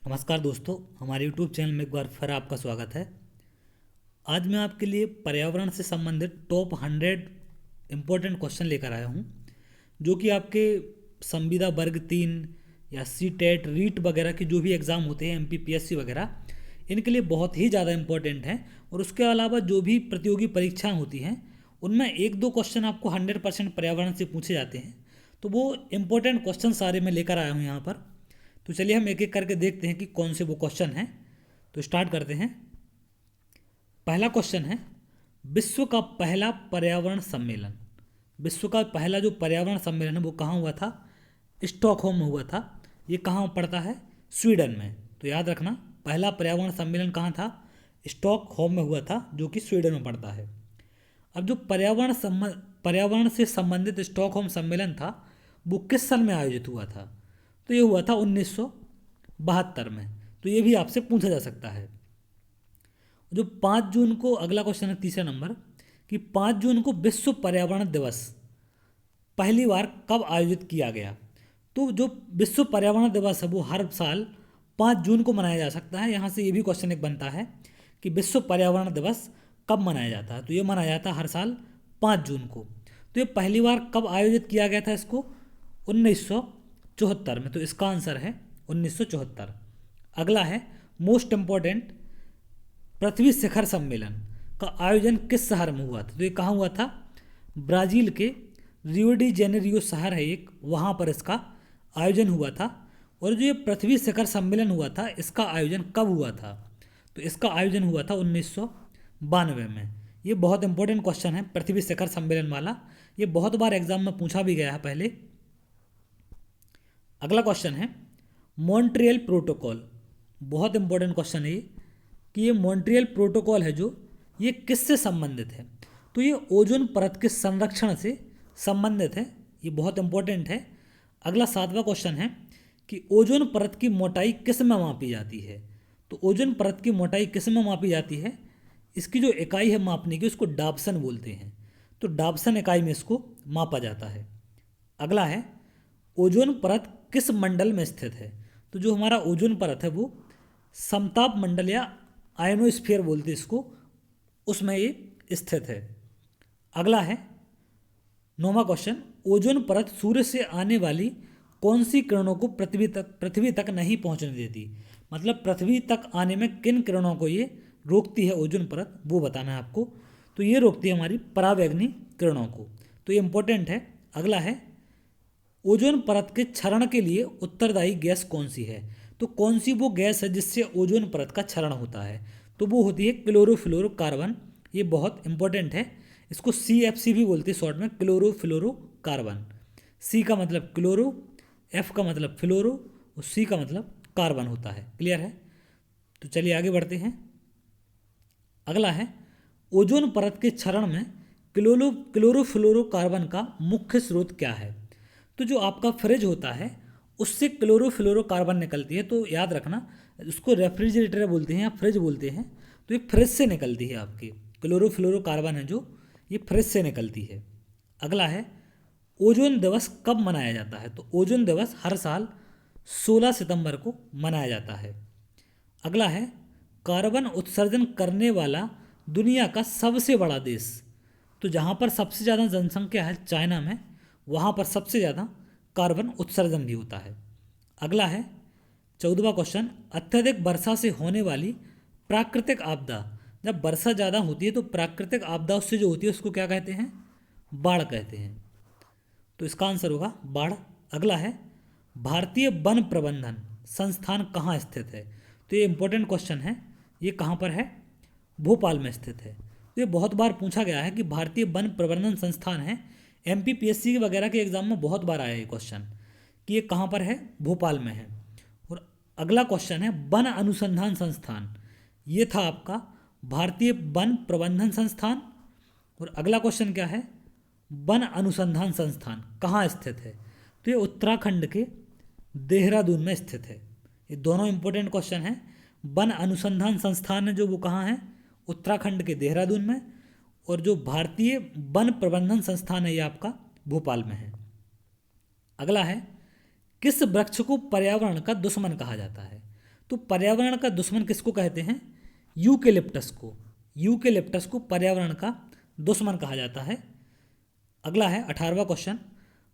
नमस्कार दोस्तों, हमारे YouTube चैनल में एक बार फिर आपका स्वागत है। आज मैं आपके लिए पर्यावरण से संबंधित टॉप 100 इम्पोर्टेंट क्वेश्चन लेकर आया हूँ, जो कि आपके संविदा वर्ग 3 या सी टेट रीट वगैरह के जो भी एग्ज़ाम होते हैं MPPSC वगैरह, इनके लिए बहुत ही ज़्यादा इम्पोर्टेंट हैं। और उसके अलावा जो भी प्रतियोगी परीक्षाएँ होती हैं उनमें एक दो क्वेश्चन आपको 100% पर्यावरण से पूछे जाते हैं। तो वो इम्पोर्टेंट क्वेश्चन सारे मैं लेकर आया हूँ यहाँ पर। तो चलिए हम एक एक करके देखते हैं कि कौन से वो क्वेश्चन हैं। तो स्टार्ट करते हैं। पहला क्वेश्चन है, विश्व का पहला पर्यावरण सम्मेलन। विश्व का पहला जो पर्यावरण सम्मेलन है वो कहाँ हुआ था? स्टॉकहोम में हुआ था। ये कहाँ पड़ता है? स्वीडन में। तो याद रखना, पहला पर्यावरण सम्मेलन कहाँ था? स्टॉकहोम में हुआ था, जो कि स्वीडन में पड़ता है। अब जो पर्यावरण से संबंधित स्टॉकहोम सम्मेलन था वो किस साल में आयोजित हुआ था? तो ये हुआ था 1972 में। तो ये भी आपसे पूछा जा सकता है। जो 5 जून को, अगला क्वेश्चन है तीसरा नंबर, कि 5 जून को विश्व पर्यावरण दिवस पहली बार कब आयोजित किया गया? तो जो विश्व पर्यावरण दिवस है वो हर साल 5 जून को मनाया जा सकता है। यहाँ से ये भी क्वेश्चन एक बनता है कि विश्व पर्यावरण दिवस कब मनाया जाता है? तो ये मनाया जाता है हर साल 5 जून को। तो ये पहली बार कब आयोजित किया गया था इसको? 1974 में। तो इसका आंसर है 1974। अगला है मोस्ट इम्पॉर्टेंट, पृथ्वी शिखर सम्मेलन का आयोजन किस शहर में हुआ था? तो ये कहाँ हुआ था? ब्राज़ील के रियो डी जेनेरियो शहर है एक, वहाँ पर इसका आयोजन हुआ था। और जो ये पृथ्वी शिखर सम्मेलन हुआ था इसका आयोजन कब हुआ था? तो इसका आयोजन हुआ था 1992 में। ये बहुत इंपॉर्टेंट क्वेश्चन है पृथ्वी शिखर सम्मेलन वाला। ये बहुत बार एग्जाम में पूछा भी गया है पहले। अगला क्वेश्चन है मॉन्ट्रियल प्रोटोकॉल। बहुत इंपॉर्टेंट क्वेश्चन है ये, कि ये मॉन्ट्रियल प्रोटोकॉल है जो, ये किससे संबंधित है? तो ये ओजोन परत के संरक्षण से संबंधित है। ये बहुत इंपॉर्टेंट है। अगला 7वां क्वेश्चन है कि ओजोन परत की मोटाई किस में मापी जाती है? तो ओजोन परत की मोटाई किस में मापी जाती है? इसकी जो इकाई है मापने की, उसको डाप्सन बोलते हैं। तो डाप्सन इकाई में इसको मापा जाता है। अगला है ओजोन परत किस मंडल में स्थित है? तो जो हमारा ओजोन परत है वो समताप मंडल या आयनोस्फीयर बोलते हैं इसको, उसमें ये स्थित है। अगला है 9वां क्वेश्चन, ओजोन परत सूर्य से आने वाली कौन सी किरणों को पृथ्वी तक नहीं पहुंचने देती? मतलब पृथ्वी तक आने में किन किरणों को ये रोकती है ओजोन परत, वो बताना है आपको। तो ये रोकती है हमारी परावैंगनी किरणों को। तो ये इंपॉर्टेंट है। अगला है ओजोन परत के क्षरण के लिए उत्तरदायी गैस कौन सी है? तो कौन सी वो गैस है जिससे ओजोन परत का क्षरण होता है? तो वो होती है क्लोरोफ्लोरोकार्बन। ये बहुत इंपॉर्टेंट है। इसको CFC भी बोलते हैं शॉर्ट में, क्लोरोफ्लोरोकार्बन। C का मतलब क्लोरो, F का मतलब फ्लोरो और C का मतलब कार्बन होता है। क्लियर है? तो चलिए आगे बढ़ते हैं। अगला है ओजोन परत के क्षरण में क्लोरोफ्लोरोकार्बन का मुख्य स्रोत क्या है? तो जो आपका फ्रिज होता है उससे क्लोरोफ्लोरोकार्बन निकलती है। तो याद रखना, उसको रेफ्रिजरेटर बोलते हैं या फ्रिज बोलते हैं। तो ये फ्रिज से निकलती है आपकी क्लोरोफ्लोरोकार्बन है जो, ये फ्रिज से निकलती है। अगला है ओजोन दिवस कब मनाया जाता है? तो ओजोन दिवस हर साल 16 सितंबर को मनाया जाता है। अगला है कार्बन उत्सर्जन करने वाला दुनिया का सबसे बड़ा देश। तो जहाँ पर सबसे ज़्यादा जनसंख्या है चाइना में, वहाँ पर सबसे ज़्यादा कार्बन उत्सर्जन भी होता है। अगला है 14वां क्वेश्चन, अत्यधिक वर्षा से होने वाली प्राकृतिक आपदा। जब वर्षा ज़्यादा होती है तो प्राकृतिक आपदा उससे जो होती है उसको क्या कहते हैं? बाढ़ कहते हैं। तो इसका आंसर होगा बाढ़। अगला है भारतीय वन प्रबंधन संस्थान कहाँ स्थित है? तो ये इंपॉर्टेंट क्वेश्चन है। ये कहाँ पर है? भोपाल में स्थित है। तो ये बहुत बार पूछा गया है कि भारतीय वन प्रबंधन संस्थान है। MPPSC वगैरह के एग्जाम में बहुत बार आया ये क्वेश्चन कि ये कहाँ पर है? भोपाल में है। और अगला क्वेश्चन है वन अनुसंधान संस्थान। ये था आपका भारतीय वन प्रबंधन संस्थान। और अगला क्वेश्चन क्या है? वन अनुसंधान संस्थान कहाँ स्थित है? तो ये उत्तराखंड के देहरादून में स्थित है। ये दोनों इंपॉर्टेंट क्वेश्चन हैं। वन अनुसंधान संस्थान है जो, वो कहाँ है? उत्तराखंड के देहरादून में। और जो भारतीय वन प्रबंधन संस्थान है ये आपका भोपाल में है। अगला है किस वृक्ष को पर्यावरण का दुश्मन कहा जाता है? तो पर्यावरण का दुश्मन किसको कहते हैं? यूकेलिप्टस को। यूकेलिप्टस को पर्यावरण का दुश्मन कहा जाता है। अगला है 18वां क्वेश्चन,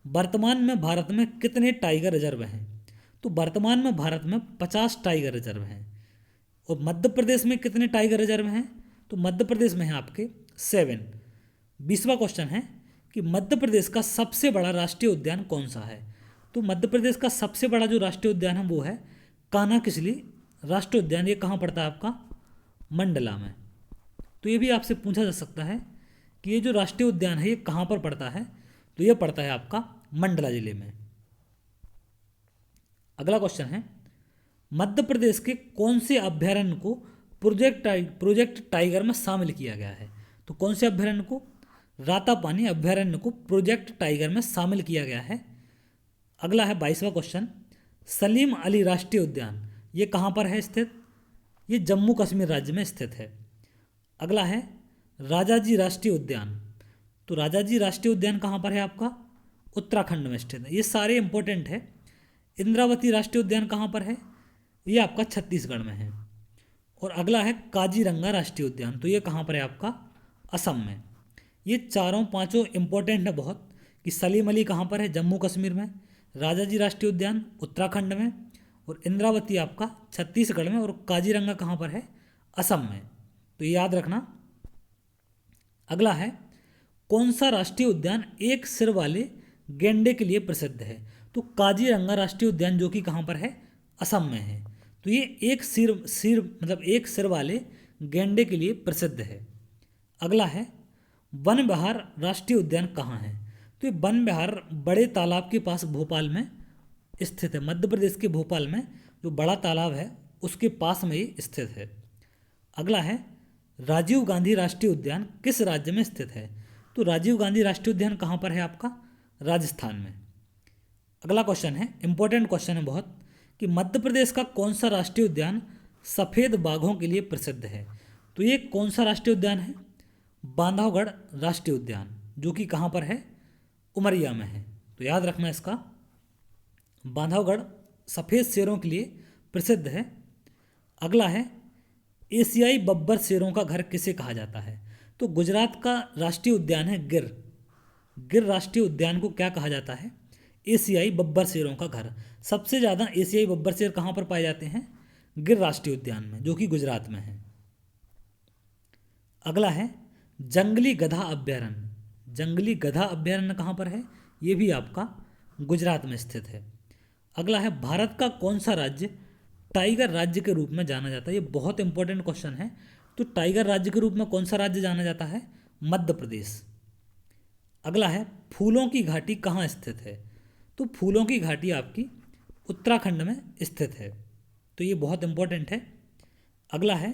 वर्तमान में भारत में कितने टाइगर रिजर्व हैं? तो वर्तमान में भारत में 50 टाइगर रिजर्व हैं। और मध्य प्रदेश में कितने टाइगर रिजर्व हैं? तो मध्य प्रदेश में हैं आपके 7। 20वां क्वेश्चन है कि मध्य प्रदेश का सबसे बड़ा राष्ट्रीय उद्यान कौन सा है? तो मध्य प्रदेश का सबसे बड़ा जो राष्ट्रीय उद्यान है वो है कान्हा-किसली राष्ट्रीय उद्यान। ये कहाँ पड़ता है आपका? मंडला में। तो ये भी आपसे पूछा जा सकता है कि ये जो राष्ट्रीय उद्यान है ये कहाँ पर पड़ता है? तो ये पड़ता है आपका मंडला जिले में। अगला क्वेश्चन है, मध्य प्रदेश के कौन से अभ्यारण्य को प्रोजेक्ट टाइगर में शामिल किया गया है? तो कौन से अभ्यारण्य को? रातापानी अभ्यारण्य को प्रोजेक्ट टाइगर में शामिल किया गया है। अगला है 22वां क्वेश्चन, सलीम अली राष्ट्रीय उद्यान ये कहाँ पर है स्थित? ये जम्मू कश्मीर राज्य में स्थित है। अगला है राजाजी राष्ट्रीय उद्यान। तो राजाजी राष्ट्रीय उद्यान कहाँ पर है आपका? उत्तराखंड में स्थित है। ये सारे इंपॉर्टेंट है। इंद्रावती राष्ट्रीय उद्यान कहाँ पर है? ये आपका छत्तीसगढ़ में है। और अगला है काजीरंगा राष्ट्रीय उद्यान। तो ये कहाँ पर है आपका? असम में। ये चारों पांचों इंपॉर्टेंट है बहुत, कि सलीम अली कहाँ पर है? जम्मू कश्मीर में, राजाजी राष्ट्रीय उद्यान उत्तराखंड में, और इंद्रावती आपका छत्तीसगढ़ में, और काजीरंगा कहाँ पर है? असम में। तो ये याद रखना। अगला है कौन सा राष्ट्रीय उद्यान एक सिर वाले गैंडे के लिए प्रसिद्ध है? तो काजीरंगा राष्ट्रीय उद्यान जो कि कहाँ पर है? असम में है। तो ये एक सिर मतलब एक सिर वाले गैंडे के लिए प्रसिद्ध है। अगला है वन विहार राष्ट्रीय उद्यान कहाँ है? तो ये वन विहार बड़े तालाब के पास भोपाल में स्थित है। मध्य प्रदेश के भोपाल में जो बड़ा तालाब है उसके पास में ये स्थित है। अगला है राजीव गांधी राष्ट्रीय उद्यान किस राज्य में स्थित है? तो राजीव गांधी राष्ट्रीय उद्यान कहाँ पर है आपका? राजस्थान में। अगला क्वेश्चन है, इंपॉर्टेंट क्वेश्चन है बहुत, कि मध्य प्रदेश का कौन सा राष्ट्रीय उद्यान सफ़ेद बाघों के लिए प्रसिद्ध है? तो ये कौन सा राष्ट्रीय उद्यान है? बांधवगढ़ राष्ट्रीय उद्यान, जो कि कहाँ पर है? उमरिया में है। तो याद रखना इसका। बांधवगढ़ सफ़ेद शेरों के लिए प्रसिद्ध है। अगला है एशियाई बब्बर शेरों का घर किसे कहा जाता है? तो गुजरात का राष्ट्रीय उद्यान है गिर। गिर राष्ट्रीय उद्यान को क्या कहा जाता है? एशियाई बब्बर शेरों का घर। सबसे ज़्यादा एशियाई बब्बर शेर कहाँ पर पाए जाते हैं? गिर राष्ट्रीय उद्यान में, जो कि गुजरात में है। अगला है जंगली गधा अभ्यारण्य। जंगली गधा अभ्यारण्य कहाँ पर है? ये भी आपका गुजरात में स्थित है। अगला है भारत का कौन सा राज्य टाइगर राज्य के रूप में जाना जाता है? ये बहुत इंपॉर्टेंट क्वेश्चन है। तो टाइगर राज्य के रूप में कौन सा राज्य जाना जाता है? मध्य प्रदेश। अगला है फूलों की घाटी कहाँ स्थित है? तो फूलों की घाटी आपकी उत्तराखंड में स्थित है। तो ये बहुत इंपॉर्टेंट है। अगला है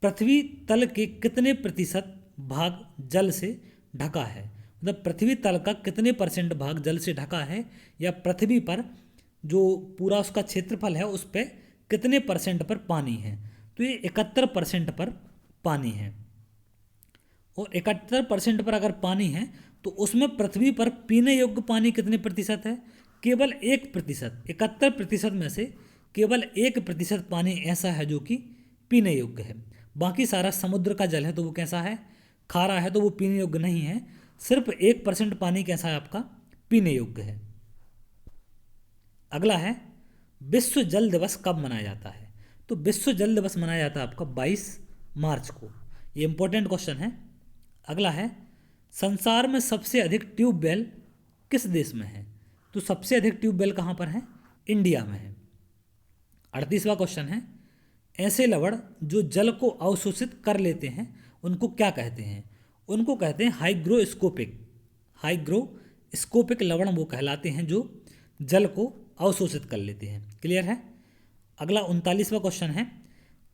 पृथ्वी तल के कितने प्रतिशत भाग जल से ढका है? मतलब पृथ्वी तल का कितने % भाग जल से ढका है, या पृथ्वी पर जो पूरा उसका क्षेत्रफल है उस पर कितने % पर पानी है? तो ये 71% पर पानी है। और 71% पर अगर पानी है तो उसमें पृथ्वी पर पीने योग्य पानी कितने प्रतिशत है? केवल 1%। 71% में से केवल 1% पानी ऐसा है जो कि पीने योग्य है। बाकी सारा समुद्र का जल है तो वो कैसा है? खारा है, तो वो पीने योग्य नहीं है। सिर्फ 1% पानी कैसा है आपका? पीने योग्य है। अगला है विश्व जल दिवस कब मनाया जाता है? तो विश्व जल दिवस मनाया जाता है आपका 22 मार्च को। ये इंपॉर्टेंट क्वेश्चन है। अगला है संसार में सबसे अधिक ट्यूबवेल किस देश में है? तो सबसे अधिक ट्यूबवेल कहाँ पर है? इंडिया में है। 38वां क्वेश्चन है ऐसे लवण जो जल को अवशोषित कर लेते हैं उनको क्या कहते हैं? उनको कहते हैं हाइग्रोस्कोपिक। हाइग्रोस्कोपिक लवण वो कहलाते हैं जो जल को अवशोषित कर लेते हैं। क्लियर है? अगला 39वां क्वेश्चन है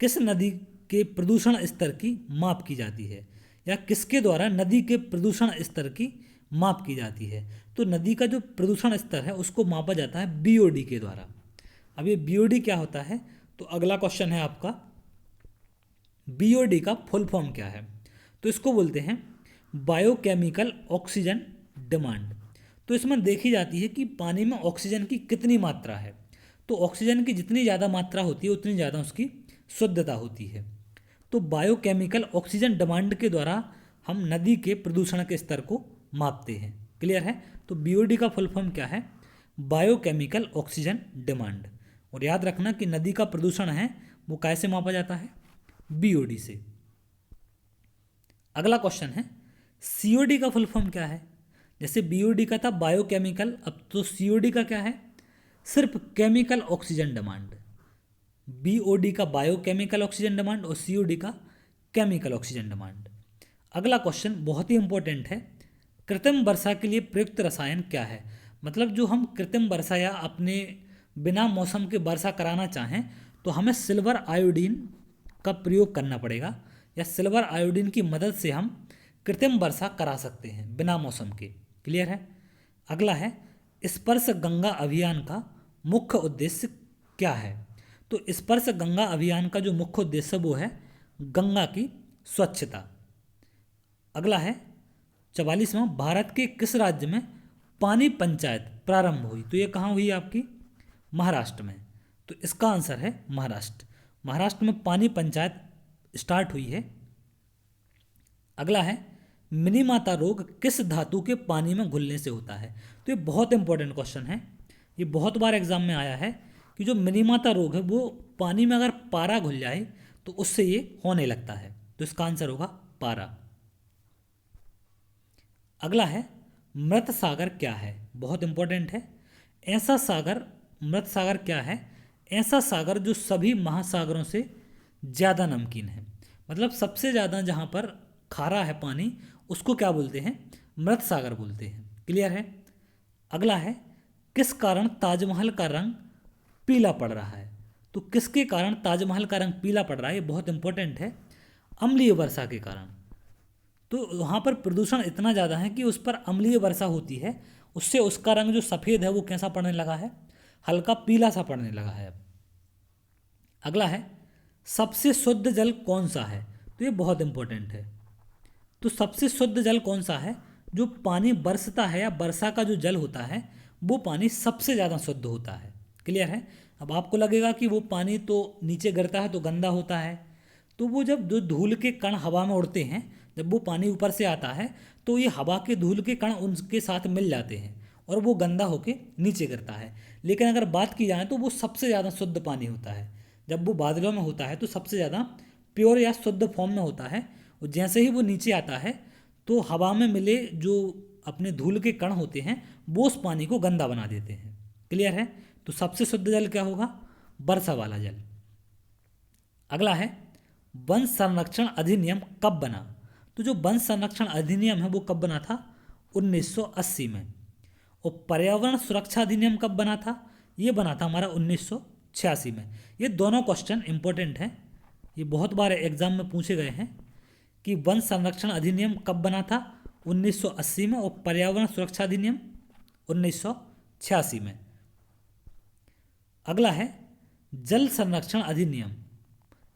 किस नदी के प्रदूषण स्तर की माप की जाती है, या किसके द्वारा नदी के प्रदूषण स्तर की माप की जाती है? तो नदी का जो प्रदूषण स्तर है उसको मापा जाता है बीओडी के द्वारा। अब ये बीओडी क्या होता है? तो अगला क्वेश्चन है आपका बीओडी का फुल फॉर्म क्या है? तो इसको बोलते हैं बायोकेमिकल ऑक्सीजन डिमांड। तो इसमें देखी जाती है कि पानी में ऑक्सीजन की कितनी मात्रा है। तो ऑक्सीजन की जितनी ज़्यादा मात्रा होती है उतनी ज़्यादा उसकी शुद्धता होती है। तो बायोकेमिकल ऑक्सीजन डिमांड के द्वारा हम नदी के प्रदूषण के स्तर को मापते हैं। क्लियर है? तो बीओडी का फुल फॉर्म क्या है? Biochemical oxygen demand. और याद रखना कि नदी का प्रदूषण है वो कैसे मापा जाता है? बीओडी से। अगला क्वेश्चन है सीओडी का फुल फॉर्म क्या है? जैसे बीओडी का था बायोकेमिकल, अब तो सीओडी का क्या है? सिर्फ केमिकल ऑक्सीजन डिमांड। बीओडी का बायोकेमिकल ऑक्सीजन डिमांड और सीओडी का केमिकल ऑक्सीजन डिमांड। अगला क्वेश्चन बहुत ही इंपॉर्टेंट है, कृत्रिम वर्षा के लिए प्रयुक्त रसायन क्या है? मतलब जो हम कृत्रिम वर्षा या अपने बिना मौसम के वर्षा कराना चाहें तो हमें सिल्वर आयोडीन का प्रयोग करना पड़ेगा, या सिल्वर आयोडीन की मदद से हम कृत्रिम वर्षा करा सकते हैं बिना मौसम के। क्लियर है? अगला है स्पर्श गंगा अभियान का मुख्य उद्देश्य क्या है? तो स्पर्श गंगा अभियान का जो मुख्य उद्देश्य वो है गंगा की स्वच्छता। अगला है 44वां, भारत के किस राज्य में पानी पंचायत प्रारंभ हुई? तो ये कहाँ हुई आपकी? महाराष्ट्र में। तो इसका आंसर है महाराष्ट्र। महाराष्ट्र में पानी पंचायत स्टार्ट हुई है। अगला है मिनीमाता रोग किस धातु के पानी में घुलने से होता है? तो ये बहुत इंपॉर्टेंट क्वेश्चन है, ये बहुत बार एग्जाम में आया है कि जो मिनीमाता रोग है वो पानी में अगर पारा घुल जाए तो उससे ये होने लगता है। तो इसका आंसर होगा पारा। अगला है मृत सागर क्या है? बहुत इंपॉर्टेंट है। ऐसा सागर, मृत सागर क्या है? ऐसा सागर जो सभी महासागरों से ज़्यादा नमकीन है। मतलब सबसे ज़्यादा जहाँ पर खारा है पानी उसको क्या बोलते हैं? मृत सागर बोलते हैं। क्लियर है? अगला है किस कारण ताजमहल का रंग पीला पड़ रहा है? तो किसके कारण ताजमहल का रंग पीला पड़ रहा है? ये बहुत इंपॉर्टेंट है, अम्लीय वर्षा के कारण। तो वहाँ पर प्रदूषण इतना ज़्यादा है कि उस पर अम्लीय वर्षा होती है, उससे उसका रंग जो सफ़ेद है वो कैसा पड़ने लगा है? हल्का पीला सा पड़ने लगा है अब। अगला है सबसे शुद्ध जल कौन सा है? तो ये बहुत इंपॉर्टेंट है। तो सबसे शुद्ध जल कौन सा है? जो पानी बरसता है या वर्षा का जो जल होता है वो पानी सबसे ज़्यादा शुद्ध होता है। क्लियर है? अब आपको लगेगा कि वो पानी तो नीचे गिरता है तो गंदा होता है, तो वो जब जो धूल के कण हवा में उड़ते हैं, जब वो पानी ऊपर से आता है तो ये हवा के धूल के कण उनके साथ मिल जाते हैं और वो गंदा होके नीचे गिरता है। लेकिन अगर बात की जाए तो वो सबसे ज़्यादा शुद्ध पानी होता है। जब वो बादलों में होता है तो सबसे ज़्यादा प्योर या शुद्ध फॉर्म में होता है, और जैसे ही वो नीचे आता है तो हवा में मिले जो अपने धूल के कण होते हैं वो उस पानी को गंदा बना देते हैं। क्लियर है? तो सबसे शुद्ध जल क्या होगा? वर्षा वाला जल। अगला है वन संरक्षण अधिनियम कब बना? तो जो वन संरक्षण अधिनियम है वो कब बना था? 1980 में। और पर्यावरण सुरक्षा अधिनियम कब बना था? ये बना था हमारा 1986 में। ये दोनों क्वेश्चन इंपॉर्टेंट हैं, ये बहुत बार एग्जाम में पूछे गए हैं कि वन संरक्षण अधिनियम कब बना था? 1980 में। और पर्यावरण सुरक्षा अधिनियम 1986 में। अगला है जल संरक्षण अधिनियम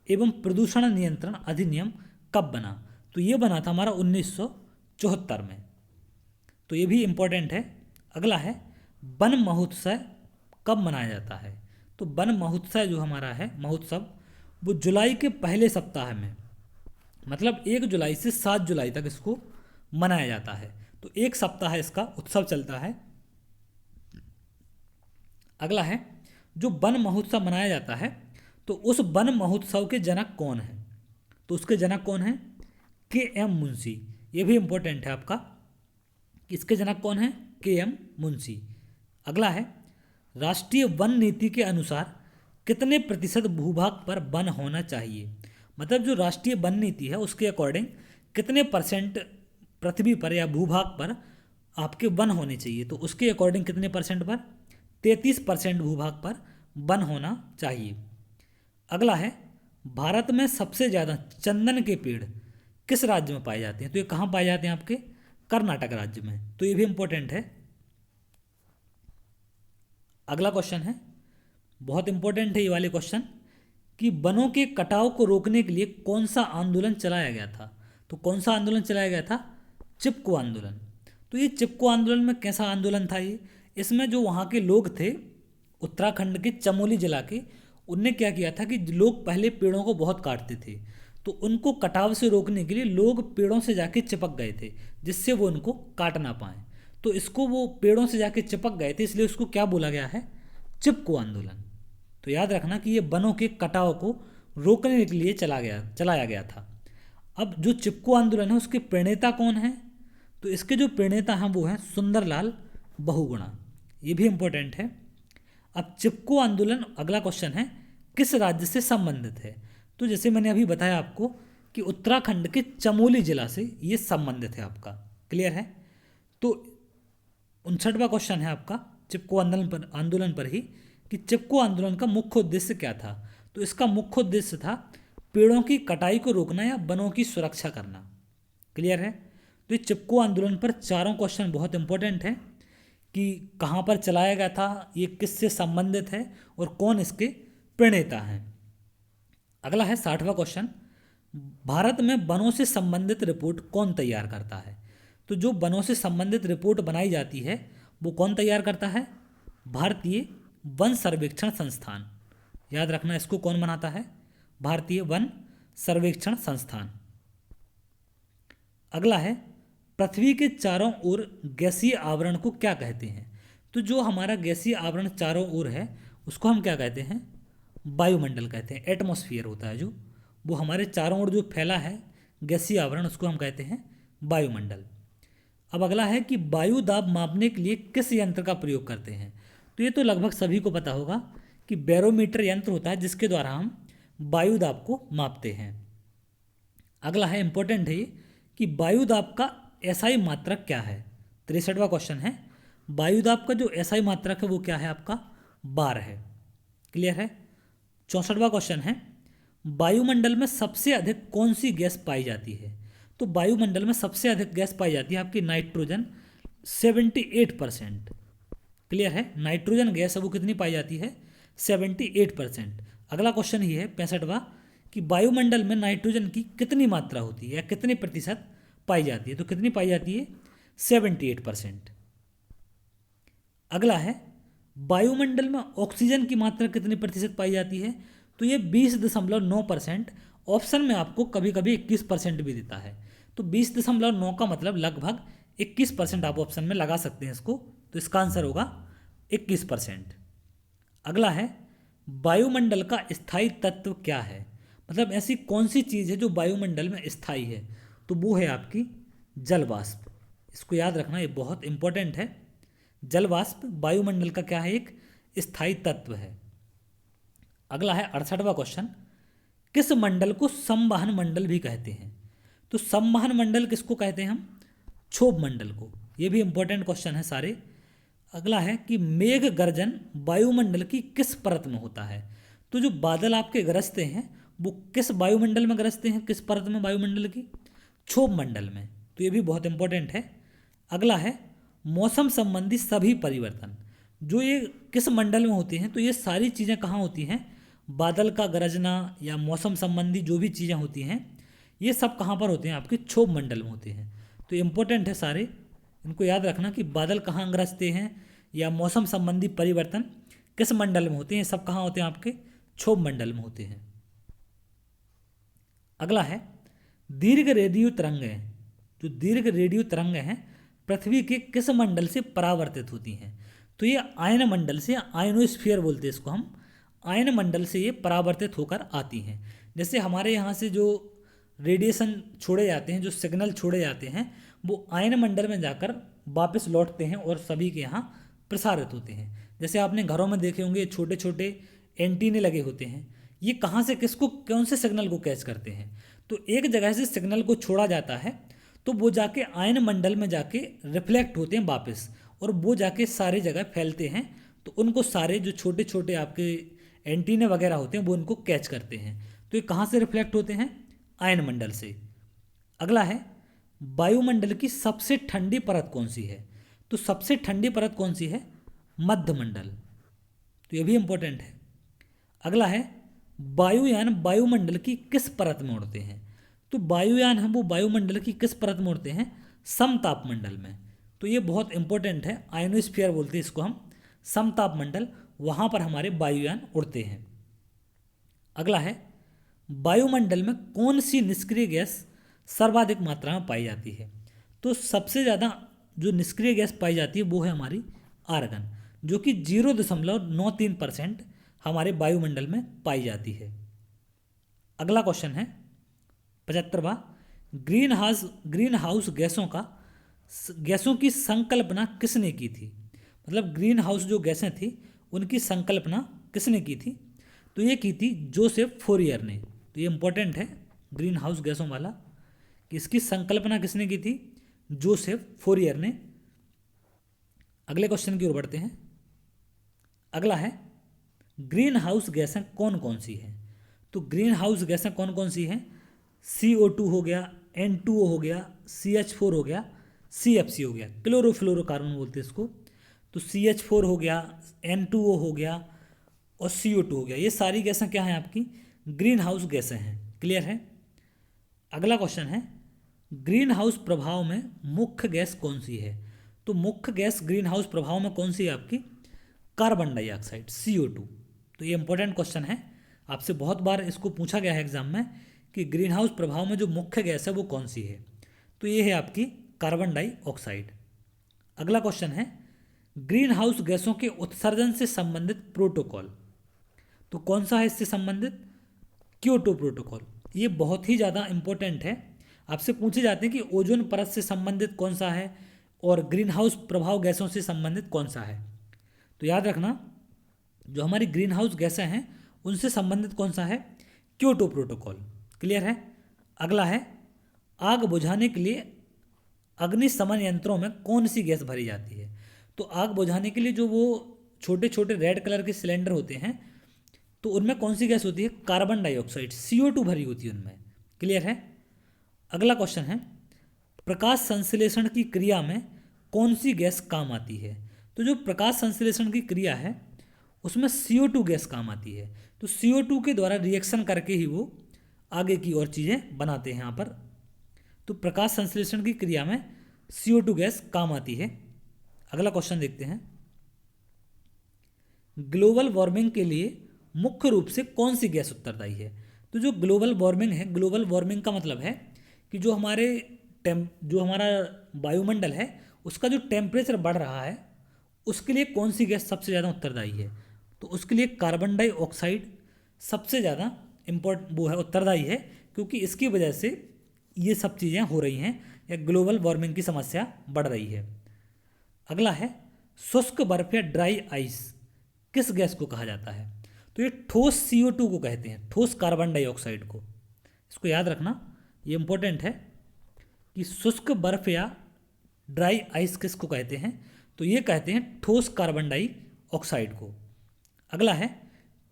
एवं प्रदूषण नियंत्रण अधिनियम कब बना? तो ये बना था हमारा 1974 में। तो ये भी इम्पोर्टेंट है। अगला है वन महोत्सव कब मनाया जाता है? तो वन महोत्सव जो हमारा है महोत्सव वो जुलाई के पहले सप्ताह में, मतलब 1 जुलाई से 7 जुलाई तक इसको मनाया जाता है। तो एक सप्ताह इसका उत्सव चलता है। अगला है जो वन महोत्सव मनाया जाता है तो उस वन महोत्सव के जनक कौन हैं? तो उसके जनक कौन हैं? के.एम. मुंशी। ये भी इम्पोर्टेंट है आपका, इसके जनक कौन हैं? के.एम. मुंशी। अगला है राष्ट्रीय वन नीति के अनुसार कितने प्रतिशत भूभाग पर वन होना चाहिए? मतलब जो राष्ट्रीय वन नीति है उसके अकॉर्डिंग कितने परसेंट पृथ्वी पर या भूभाग पर आपके वन होने चाहिए? तो उसके अकॉर्डिंग कितने परसेंट पर? 33% भूभाग पर वन होना चाहिए। अगला है भारत में सबसे ज़्यादा चंदन के पेड़ किस राज्य में पाए जाते हैं? तो ये कहाँ पाए जाते हैं? आपके कर्नाटक राज्य में। तो ये भी इम्पोर्टेंट है। अगला क्वेश्चन है, बहुत इंपॉर्टेंट है ये वाले क्वेश्चन, कि वनों के कटाव को रोकने के लिए कौन सा आंदोलन चलाया गया था? तो कौन सा आंदोलन चलाया गया था? चिपको आंदोलन। तो ये चिपको आंदोलन में कैसा आंदोलन था ये? इसमें जो वहाँ के लोग थे उत्तराखंड के चमोली जिला के, उनने क्या किया था कि लोग पहले पेड़ों को बहुत काटते थे, तो उनको कटाव से रोकने के लिए लोग पेड़ों से जाके चिपक गए थे, जिससे वो उनको काट ना पाए। तो इसको वो पेड़ों से जाके चिपक गए थे, इसलिए उसको क्या बोला गया है, चिपको आंदोलन। तो याद रखना कि ये वनों के कटाव को रोकने के लिए चलाया गया था। अब जो चिपको आंदोलन है उसके प्रणेता कौन है, तो इसके जो प्रणेता हैं वो हैं सुंदरलाल बहुगुणा, ये भी इम्पोर्टेंट है। अब चिपको आंदोलन, अगला क्वेश्चन है, किस राज्य से संबंधित है, तो जैसे मैंने अभी बताया आपको कि उत्तराखंड के चमोली जिला से ये संबंधित है आपका, क्लियर है। तो 59वां क्वेश्चन है आपका चिपको आंदोलन पर ही, कि चिपको आंदोलन का मुख्य उद्देश्य क्या था, तो इसका मुख्य उद्देश्य था पेड़ों की कटाई को रोकना या वनों की सुरक्षा करना, क्लियर है। तो ये चिपको आंदोलन पर चारों क्वेश्चन बहुत इंपॉर्टेंट है कि कहाँ पर चलाया गया था, ये किससे संबंधित है और कौन इसके प्रणेता हैं। अगला है 60वां क्वेश्चन, भारत में वनों से संबंधित रिपोर्ट कौन तैयार करता है, तो जो वनों से संबंधित रिपोर्ट बनाई जाती है वो कौन तैयार करता है, भारतीय वन सर्वेक्षण संस्थान। याद रखना इसको कौन बनाता है, भारतीय वन सर्वेक्षण संस्थान। अगला है, पृथ्वी के चारों ओर गैसीय आवरण को क्या कहते हैं, तो जो हमारा गैसीय आवरण चारों ओर है उसको हम क्या कहते हैं, वायुमंडल कहते हैं। एटमॉस्फेयर होता है जो, वो हमारे चारों ओर जो फैला है गैसीय आवरण, उसको हम कहते हैं वायुमंडल। अब अगला है कि वायु दाब मापने के लिए किस यंत्र का प्रयोग करते हैं, तो ये तो लगभग सभी को पता होगा कि बैरोमीटर यंत्र होता है जिसके द्वारा हम वायु दाब को मापते हैं। अगला है, इंपॉर्टेंट है ये, कि वायु दाब का एसआई मात्रक क्या है। 63वां क्वेश्चन है, वायु दाब का जो एसआई मात्रक है वो क्या है आपका, बार है, क्लियर है। 64वां क्वेश्चन है, वायुमंडल में सबसे अधिक कौन सी गैस पाई जाती है, तो वायुमंडल में सबसे अधिक गैस पाई जाती है आपकी नाइट्रोजन, 78%, क्लियर है। नाइट्रोजन गैस है वो कितनी पाई जाती है, 78%। अगला क्वेश्चन ही है 65वां, कि वायुमंडल में नाइट्रोजन की कितनी मात्रा होती है या कितनी प्रतिशत पाई जाती है, तो कितनी पाई जाती है, 78%। अगला है, वायुमंडल में ऑक्सीजन की मात्रा कितनी प्रतिशत पाई जाती है, तो ये 20.9%। ऑप्शन में आपको कभी कभी 21% भी देता है, तो 20.9 का मतलब लगभग 21% आप ऑप्शन में लगा सकते हैं इसको, तो इसका आंसर होगा 21%। अगला है, वायुमंडल का स्थायी तत्व क्या है, मतलब ऐसी कौन सी चीज़ है जो वायुमंडल में स्थायी है, तो वो है आपकी जल वाष्प। इसको याद रखना, ये बहुत इंपॉर्टेंट है। जल वाष्प वायुमंडल का क्या है, एक स्थायी तत्व है। अगला है 68वां क्वेश्चन, किस मंडल को संवहन मंडल भी कहते हैं, तो संवहन मंडल किसको कहते हैं हम, क्षोभ मंडल को। ये भी इंपॉर्टेंट क्वेश्चन है सारे। अगला है कि मेघ गर्जन वायुमंडल की किस परत में होता है, तो जो बादल आपके गरजते हैं वो किस वायुमंडल में गरजते हैं, किस परत में वायुमंडल की, क्षोभ मंडल में, तो ये भी बहुत इंपॉर्टेंट है। अगला है, मौसम संबंधी सभी परिवर्तन जो ये किस मंडल में होते हैं, तो ये सारी चीज़ें कहाँ होती हैं, बादल का गरजना या मौसम संबंधी जो भी चीज़ें होती हैं ये सब कहाँ पर होते हैं, आपके क्षोभ मंडल में होते हैं। तो इम्पोर्टेंट है सारे, इनको याद रखना कि बादल कहाँ गरजते हैं या मौसम संबंधी परिवर्तन किस मंडल में होते हैं, सब कहाँ होते हैं, आपके क्षोभ मंडल में होते हैं। अगला है, दीर्घ रेडियो तरंगें, जो दीर्घ रेडियो तरंगें हैं पृथ्वी के किस मंडल से परावर्तित होती हैं, तो ये आयन मंडल से, आयनोस्फीयर बोलते हैं इसको हम, आयन मंडल से ये परावर्तित होकर आती हैं। जैसे हमारे यहाँ से जो रेडिएशन छोड़े जाते हैं, जो सिग्नल छोड़े जाते हैं, वो आयन मंडल में जाकर वापस लौटते हैं और सभी के यहाँ प्रसारित होते हैं। जैसे आपने घरों में देखे होंगे छोटे छोटे एंटीने लगे होते हैं, ये कहाँ से किसको, कौन से सिग्नल को कैच करते हैं, तो एक जगह से सिग्नल को छोड़ा जाता है तो वो जाके आयन मंडल में जाके रिफ्लेक्ट होते हैं वापस, और वो जाके सारे जगह फैलते हैं, तो उनको सारे जो छोटे छोटे आपके एंटीने वगैरह होते हैं वो उनको कैच करते हैं। तो ये कहाँ से रिफ्लेक्ट होते हैं, आयन मंडल से। अगला है, वायुमंडल की सबसे ठंडी परत कौन सी है, तो सबसे ठंडी परत कौन सी है, मध्यमंडल, तो ये भी इंपॉर्टेंट है। अगला है, वायुयान वायुमंडल की किस परत में उड़ते हैं, तो वायुयान हम वो वायुमंडल की किस परत में उड़ते हैं, समताप मंडल में, तो ये बहुत इंपॉर्टेंट है। आयनोस्फीयर बोलते हैं इसको हम, समताप मंडल, वहाँ पर हमारे वायुयान उड़ते हैं। अगला है, वायुमंडल में कौन सी निष्क्रिय गैस सर्वाधिक मात्रा में पाई जाती है? तो सबसे ज़्यादा जो निष्क्रिय गैस पाई जाती है वो है हमारी आर्गन, जो कि 0.93% हमारे वायुमंडल में पाई जाती है। अगला क्वेश्चन है 75वां, ग्रीन हाउस गैसों की संकल्पना किसने की थी? मतलब ग्रीन हाउस जो गैसें थी उनकी संकल्पना किसने की थी? तो ये की थी जोसेफ फोरियर ने। तो ये इंपॉर्टेंट है ग्रीन हाउस गैसों वाला, कि इसकी संकल्पना किसने की थी? जोसेफ फोरियर ने। अगले क्वेश्चन की ओर बढ़ते हैं। अगला है, ग्रीन हाउस गैसें कौन कौन सी हैं? तो ग्रीन हाउस गैसें कौन कौन सी हैं? CO2 हो गया, N2O हो गया, CH4 हो गया, CFC हो गया, क्लोरोफ्लोरोकार्बन बोलते हैं इसको। तो CH4 हो गया, N2O हो गया और CO2 हो गया। ये सारी गैसें क्या हैं आपकी? ग्रीन हाउस गैसें हैं। क्लियर है? अगला क्वेश्चन है, ग्रीन हाउस प्रभाव में मुख्य गैस कौन सी है? तो मुख्य गैस ग्रीन हाउस प्रभाव में कौन सी है आपकी? Carbon dioxide, CO2। तो ये इंपॉर्टेंट क्वेश्चन है, आपसे बहुत बार इसको पूछा गया है एग्जाम में कि ग्रीन हाउस प्रभाव में जो मुख्य गैस है वो कौन सी है? तो ये है आपकी कार्बन डाइऑक्साइड। अगला क्वेश्चन है, ग्रीन हाउस गैसों के उत्सर्जन से संबंधित प्रोटोकॉल, तो कौन सा है इससे संबंधित? Kyoto protocol. ये बहुत ही ज़्यादा इंपॉर्टेंट है, आपसे पूछे जाते हैं कि ओजोन परत से संबंधित कौन सा है और ग्रीन हाउस प्रभाव गैसों से संबंधित कौन सा है। तो याद रखना, जो हमारी ग्रीन हाउस गैसें हैं उनसे संबंधित कौन सा है? Kyoto protocol. क्लियर है? अगला है, आग बुझाने के लिए अग्निशमन यंत्रों में कौन सी गैस भरी जाती है? तो आग बुझाने के लिए जो वो छोटे छोटे रेड कलर के सिलेंडर होते हैं, तो उनमें कौन सी गैस होती है? कार्बन डाइऑक्साइड, CO2 भरी होती है उनमें। क्लियर है? अगला क्वेश्चन है, प्रकाश संश्लेषण की क्रिया में कौन सी गैस काम आती है? तो जो प्रकाश संश्लेषण की क्रिया है उसमें CO2 गैस काम आती है। तो CO2 के द्वारा रिएक्शन करके ही वो आगे की और चीज़ें बनाते हैं यहाँ पर। तो प्रकाश संश्लेषण की क्रिया में CO2 गैस काम आती है। अगला क्वेश्चन देखते हैं, ग्लोबल वार्मिंग के लिए मुख्य रूप से कौन सी गैस उत्तरदायी है? तो जो ग्लोबल वार्मिंग है, ग्लोबल वार्मिंग का मतलब है कि जो हमारा वायुमंडल है उसका जो टेम्परेचर बढ़ रहा है उसके लिए कौन सी गैस सबसे ज़्यादा उत्तरदायी है? तो उसके लिए कार्बन डाइऑक्साइड सबसे ज़्यादा उत्तरदायी है, क्योंकि इसकी वजह से ये सब चीज़ें हो रही हैं या ग्लोबल वार्मिंग की समस्या बढ़ रही है। अगला है, शुष्क बर्फ या ड्राई आइस किस गैस को कहा जाता है? तो ये ठोस CO2 को कहते हैं, ठोस कार्बन डाइऑक्साइड को। इसको याद रखना, ये इंपॉर्टेंट है कि शुष्क बर्फ या ड्राई आइस किसको कहते हैं? तो ये कहते हैं ठोस कार्बन डाइऑक्साइड को। अगला है,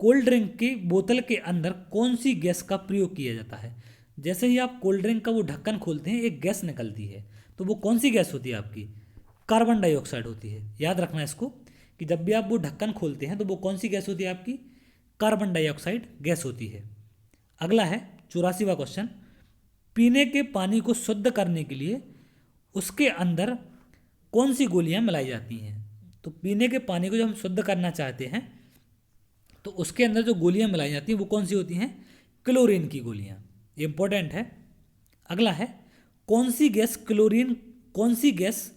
कोल्ड ड्रिंक की बोतल के अंदर कौन सी गैस का प्रयोग किया जाता है? जैसे ही आप कोल्ड ड्रिंक का वो ढक्कन खोलते हैं एक गैस निकलती है, तो वो कौन सी गैस होती है आपकी? कार्बन डाइऑक्साइड होती है। याद रखना इसको कि जब भी आप वो ढक्कन खोलते हैं तो वो कौन सी गैस होती है आपकी? कार्बन डाइऑक्साइड गैस होती है। अगला है 84वां क्वेश्चन, पीने के पानी को शुद्ध करने के लिए उसके अंदर कौन सी गोलियां मिलाई जाती हैं? तो पीने के पानी को जब हम शुद्ध करना चाहते हैं तो उसके अंदर जो गोलियां मिलाई जाती हैं वो कौन सी होती हैं? क्लोरीन की गोलियां। ये इंपॉर्टेंट है। अगला है, कौन सी गैस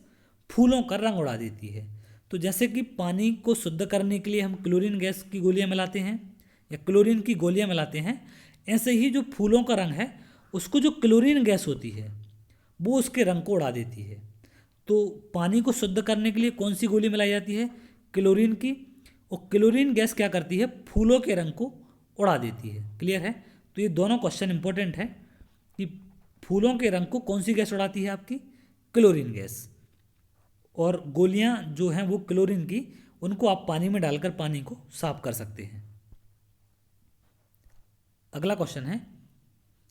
फूलों का रंग उड़ा देती है? तो जैसे कि पानी को शुद्ध करने के लिए हम क्लोरीन गैस की गोलियां मिलाते हैं या क्लोरीन की गोलियां मिलाते हैं, ऐसे ही जो फूलों का रंग है उसको जो क्लोरीन गैस होती है वो उसके रंग को उड़ा देती है। तो पानी को शुद्ध करने के लिए कौन सी गोली मिलाई जाती है? क्लोरीन की। और क्लोरीन गैस क्या करती है? फूलों के रंग को उड़ा देती है। क्लियर है? तो ये दोनों क्वेश्चन इंपॉर्टेंट है कि फूलों के रंग को कौन सी गैस उड़ाती है आपकी? Chlorine gas. और गोलियां जो हैं वो क्लोरीन की, उनको आप पानी में डालकर पानी को साफ कर सकते हैं। अगला क्वेश्चन है,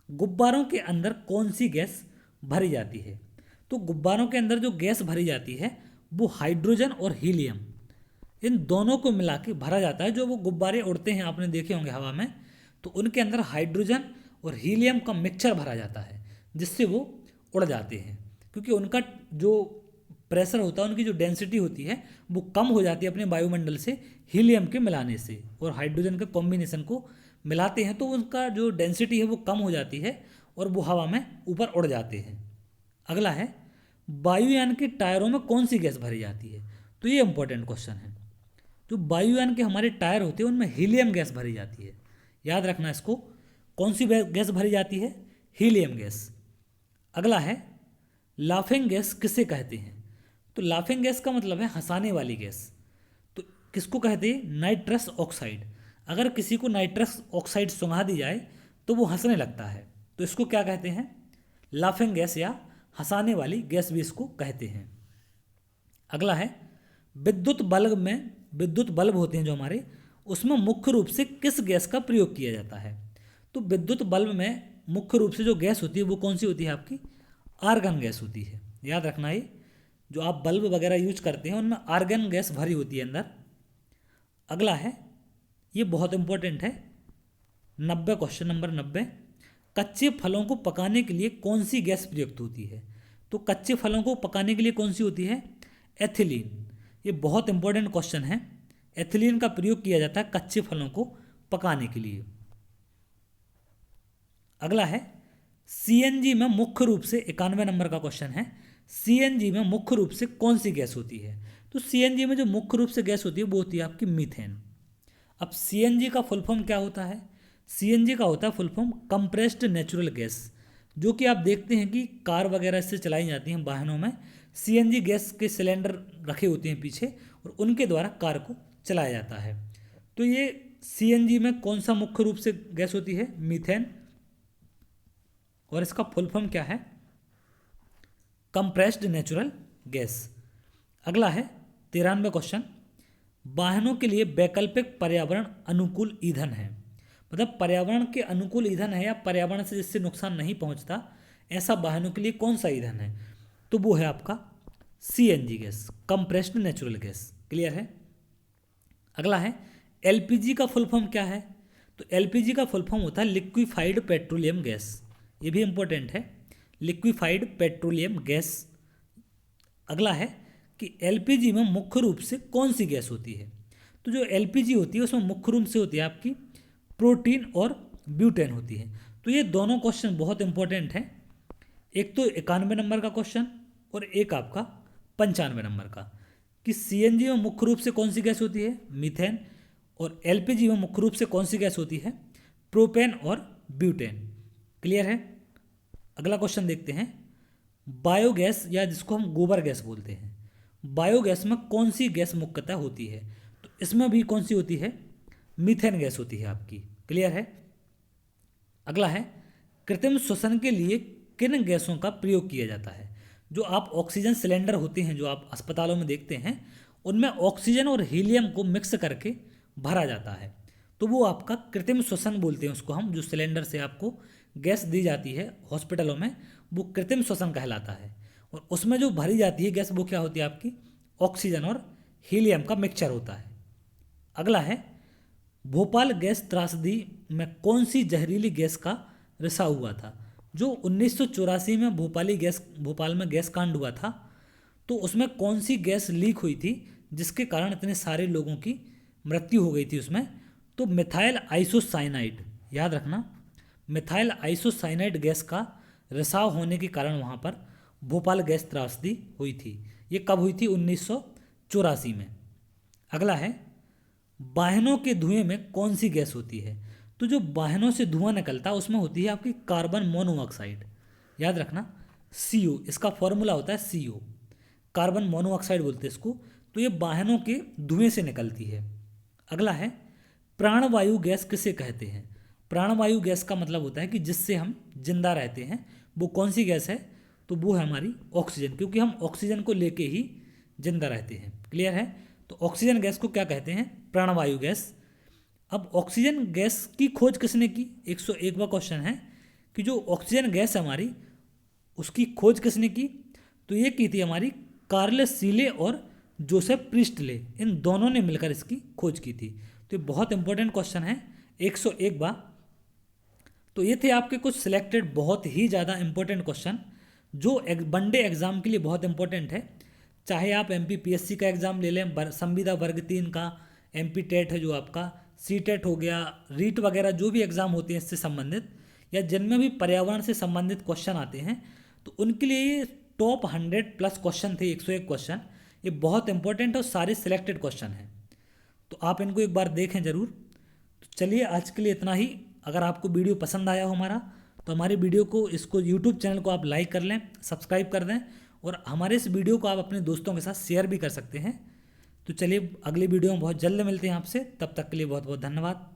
गुब्बारों के अंदर कौन सी गैस भरी जाती है? तो गुब्बारों के अंदर जो गैस भरी जाती है वो हाइड्रोजन और हीलियम, इन दोनों को मिला के भरा जाता है। जो वो गुब्बारे उड़ते हैं आपने देखे होंगे हवा में, तो उनके अंदर हाइड्रोजन और हीलियम का मिक्सचर भरा जाता है जिससे वो उड़ जाते हैं, क्योंकि उनका जो प्रेशर होता है, उनकी जो डेंसिटी होती है वो कम हो जाती है अपने वायुमंडल से हीलियम के मिलाने से, और हाइड्रोजन के कॉम्बिनेशन को मिलाते हैं तो उनका जो डेंसिटी है वो कम हो जाती है और वो हवा में ऊपर उड़ जाते हैं। अगला है वायुयान के टायरों में कौन सी गैस भरी जाती है? तो ये इंपॉर्टेंट क्वेश्चन है। जो वायुयान के हमारे टायर होते हैं उनमें हीलियम गैस भरी जाती है, याद रखना इसको। कौन सी गैस भरी जाती है? Helium gas. अगला है लाफिंग गैस किसे कहते हैं? तो लाफिंग गैस का मतलब है हंसाने वाली गैस। तो किसको कहते हैं? Nitrous oxide. अगर किसी को नाइट्रस ऑक्साइड सुंघा दी जाए तो वो हंसने लगता है, तो इसको क्या कहते हैं? लाफिंग गैस या हंसाने वाली गैस भी इसको कहते हैं। अगला है विद्युत बल्ब होते हैं जो हमारे, उसमें मुख्य रूप से किस गैस का प्रयोग किया जाता है? तो विद्युत बल्ब में मुख्य रूप से जो गैस होती है वो कौन सी होती है आपकी? आर्गन गैस होती है, याद रखना। ये जो आप बल्ब वगैरह यूज करते हैं उनमें आर्गन गैस भरी होती है अंदर। अगला है, ये बहुत इंपॉर्टेंट है, 90 क्वेश्चन नंबर 90। कच्चे फलों को पकाने के लिए कौन सी गैस प्रयुक्त होती है? तो कच्चे फलों को पकाने के लिए कौन सी होती है? एथिलीन। ये बहुत इंपॉर्टेंट क्वेश्चन है। एथिलीन का प्रयोग किया जाता है कच्चे फलों को पकाने के लिए। अगला है सीएनजी में मुख्य रूप से 91 नंबर का क्वेश्चन है, सीएनजी में मुख्य रूप से कौन सी गैस होती है? तो सीएनजी में जो मुख्य रूप से गैस होती है वो होती है आपकी मीथेन। अब सीएनजी का फुल फॉर्म क्या होता है? सीएनजी का होता है full form compressed natural gas, जो कि आप देखते हैं कि कार वगैरह से चलाई जाती हैं वाहनों में, सीएनजी गैस के सिलेंडर रखे होते हैं पीछे और उनके द्वारा कार को चलाया जाता है। तो ये सीएनजी में कौन सा मुख्य रूप से गैस होती है? मीथेन, और इसका फुल फॉर्म क्या है? Compressed natural gas. अगला है 93 क्वेश्चन, वाहनों के लिए वैकल्पिक पर्यावरण अनुकूल ईंधन है, मतलब पर्यावरण के अनुकूल ईंधन है या पर्यावरण से जिससे नुकसान नहीं पहुंचता, ऐसा वाहनों के लिए कौन सा ईंधन है? तो वो है आपका CNG gas, compressed natural gas. Clear है? अगला है एलपीजी का फुल फॉर्म क्या है? तो एलपीजी का फुल फॉर्म होता है लिक्विफाइड पेट्रोलियम गैस, ये भी इंपॉर्टेंट है, लिक्विफाइड पेट्रोलियम गैस। अगला है कि एलपीजी में मुख्य रूप से कौन सी गैस होती है? तो जो एलपीजी होती है उसमें मुख्य रूप से होती है आपकी प्रोटीन और ब्यूटेन होती है। तो ये दोनों क्वेश्चन बहुत इंपॉर्टेंट हैं, एक तो 91 नंबर का क्वेश्चन और एक आपका 95 नंबर का, कि सीएनजी में मुख्य रूप से कौन सी गैस होती है? मीथेन, और एलपीजी में मुख्य रूप से कौन सी गैस होती है? प्रोपेन और ब्यूटेन। क्लियर है? अगला क्वेश्चन देखते हैं, बायोगैस या जिसको हम गोबर गैस बोलते हैं, बायोगैस में कौन सी गैस मुख्यतः होती है? तो इसमें भी कौन सी होती है? मीथेन गैस होती है आपकी। क्लियर है? अगला है कृत्रिम श्वसन के लिए किन गैसों का प्रयोग किया जाता है? जो आप ऑक्सीजन सिलेंडर होते हैं जो आप अस्पतालों में देखते हैं, उनमें ऑक्सीजन और हीलियम को मिक्स करके भरा जाता है, तो वो आपका कृत्रिम श्वसन बोलते हैं उसको हम। जो सिलेंडर से आपको गैस दी जाती है हॉस्पिटलों में, वो कृत्रिम श्वसन कहलाता है, और उसमें जो भरी जाती है गैस वो क्या होती है आपकी? ऑक्सीजन और हीलियम का मिक्सचर होता है। अगला है भोपाल गैस त्रासदी में कौन सी जहरीली गैस का रिसाव हुआ था? जो 1984 में भोपाल में गैस कांड हुआ था, तो उसमें कौन सी गैस लीक हुई थी जिसके कारण इतने सारे लोगों की मृत्यु हो गई थी उसमें? तो मिथाइल आइसोसाइनाइड, याद रखना, मिथाइल आइसोसाइनाइड गैस का रिसाव होने के कारण वहाँ पर भोपाल गैस त्रासदी हुई थी। ये कब हुई थी? 1984 में। अगला है वाहनों के धुएं में कौन सी गैस होती है? तो जो वाहनों से धुआं निकलता है उसमें होती है आपकी कार्बन मोनोऑक्साइड, याद रखना, CO, इसका फॉर्मूला होता है CO, कार्बन मोनोऑक्साइड बोलते हैं इसको। तो ये वाहनों के धुएं से निकलती है। अगला है प्राणवायु गैस किसे कहते हैं? प्राणवायु गैस का मतलब होता है कि जिससे हम जिंदा रहते हैं, वो कौन सी गैस है? तो वो है हमारी ऑक्सीजन, क्योंकि हम ऑक्सीजन को लेके ही जिंदा रहते हैं। क्लियर है? तो ऑक्सीजन गैस को क्या कहते हैं? प्राणवायु गैस। अब ऑक्सीजन गैस की खोज किसने की? 101वां क्वेश्चन है कि जो ऑक्सीजन गैस है हमारी, उसकी खोज किसने की? तो ये की थी हमारी कार्ल सीले और जोसेफ प्रिस्टले, इन दोनों ने मिलकर इसकी खोज की थी। तो ये बहुत इंपॉर्टेंट क्वेश्चन है 101वां। तो ये थे आपके कुछ सिलेक्टेड बहुत ही ज़्यादा इंपॉर्टेंट क्वेश्चन जो वनडे एग्जाम के लिए बहुत इंपॉर्टेंट है। चाहे आप MPPSC का एग्ज़ाम ले लें, संविदा वर्ग 3 का, MP टेट है जो आपका, CTET हो गया, रीट वगैरह जो भी एग्ज़ाम होते हैं इससे संबंधित, या जिनमें भी पर्यावरण से संबंधित क्वेश्चन आते हैं, तो उनके लिए ये टॉप 100+ क्वेश्चन थे, 101 क्वेश्चन। ये बहुत इंपॉर्टेंट और सारे सिलेक्टेड क्वेश्चन हैं, तो आप इनको एक बार देखें ज़रूर। तो चलिए आज के लिए इतना ही। अगर आपको वीडियो पसंद आया हो हमारा, तो हमारी वीडियो को, इसको यूट्यूब चैनल को आप लाइक कर लें, सब्सक्राइब कर दें, और हमारे इस वीडियो को आप अपने दोस्तों के साथ शेयर भी कर सकते हैं। तो चलिए अगली वीडियो में बहुत जल्द मिलते हैं आपसे, तब तक के लिए बहुत बहुत धन्यवाद।